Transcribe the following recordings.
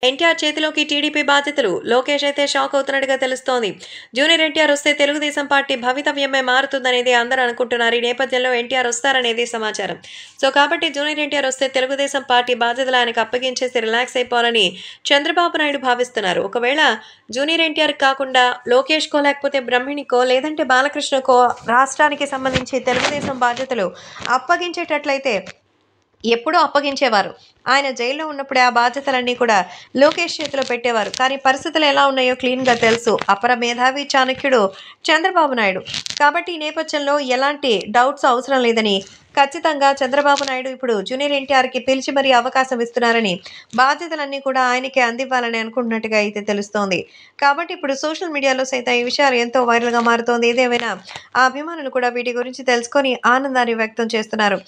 ఎన్టీఆర్ చేతిలోకి టీడీపీ బాధ్యతలు. లోకేష్ అయితే షాక్ అవుతున్నట్టుగా తెలుస్తోంది. జూనియర్ ఎన్టీఆర్ వస్తే తెలుగుదేశం పార్టీ భవితవ్యమే మారుతుందనేది అందరూ అనుకుంటున్నారు. ఈ నేపథ్యంలో ఎన్టీఆర్ వస్తారనేది సమాచారం. కాబట్టి జూనియర్ ఎన్టీఆర్ వస్తే తెలుగుదేశం పార్టీ బాధ్యతలు ఆయనకు అప్పగించేసి రిలాక్స్ అయిపోవాలని చంద్రబాబు నాయుడు భావిస్తున్నారు. ఒకవేళ జూనియర్ ఎన్టీఆర్ కాకుండా లోకేష్‌కో లేకపోతే బ్రహ్మిణికో లేదంటే బాలకృష్ణకో రాష్ట్రానికి సంబంధించి తెలుగుదేశం బాధ్యతలు అప్పగించేటట్లయితే ఎప్పుడో అప్పగించేవారు. ఆయన జైల్లో ఉన్నప్పుడే ఆ బాధ్యతలన్నీ కూడా లోకేష్ చేతిలో పెట్టేవారు. కానీ పరిస్థితులు ఎలా ఉన్నాయో క్లీన్‌గా తెలుసు. అపర మేధావి చాణక్యుడు చంద్రబాబు నాయుడు. కాబట్టి ఈ నేపథ్యంలో ఎలాంటి డౌట్స్ అవసరం లేదని ఖచ్చితంగా చంద్రబాబు నాయుడు ఇప్పుడు జూనియర్ ఎన్టీఆర్‌కి పిలిచి మరీ అవకాశం ఇస్తున్నారని, బాధ్యతలన్నీ కూడా ఆయనకే అందివ్వాలని అనుకుంటున్నట్టుగా అయితే తెలుస్తోంది. కాబట్టి ఇప్పుడు సోషల్ మీడియాలో సైతం ఈ విషయాలు ఎంతో వైరల్‌గా మారుతోంది. ఏదేమైనా ఆ అభిమానులు కూడా వీటి గురించి తెలుసుకొని ఆనందాన్ని వ్యక్తం చేస్తున్నారు.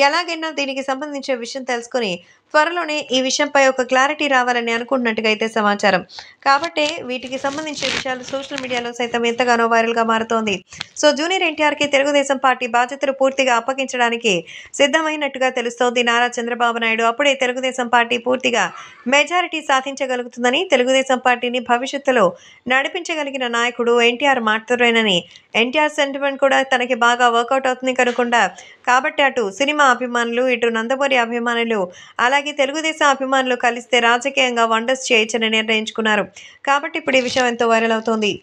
ఎలాగైనా దీనికి సంబంధించిన విషయం తెలుసుకొని త్వరలోనే ఈ విషయంపై ఒక క్లారిటీ రావాలని అనుకుంటున్నట్టుగా అయితే సమాచారం. కాబట్టే వీటికి సంబంధించిన విషయాలు సోషల్ మీడియాలో సైతం ఎంతగానో వైరల్‌గా మారుతోంది. జూనియర్ ఎన్టీఆర్‌కి తెలుగుదేశం పార్టీ బాధ్యతలు పూర్తిగా అప్పగించడానికి సిద్ధమైనట్టుగా తెలుస్తోంది నారా చంద్రబాబు నాయుడు. అప్పుడే తెలుగుదేశం పార్టీ పూర్తిగా మెజారిటీ సాధించగలుగుతుందని, తెలుగుదేశం పార్టీని భవిష్యత్తులో నడిపించగలిగిన నాయకుడు ఎన్టీఆర్ మాత్రమేనని, ఎన్టీఆర్ సెంటిమెంట్ కూడా తనకి బాగా వర్కౌట్ అవుతుంది కనుకుండా కాబట్టి అటు సినిమా అభిమానులు, ఇటు నందమూరి అభిమానులు, అలాగే తెలుగుదేశం అభిమానులు కలిస్తే రాజకీయంగా వండర్స్ చేయొచ్చని నిర్ణయించుకున్నారు. కాబట్టి ఇప్పుడు ఈ విషయం ఎంతో వైరల్ అవుతోంది.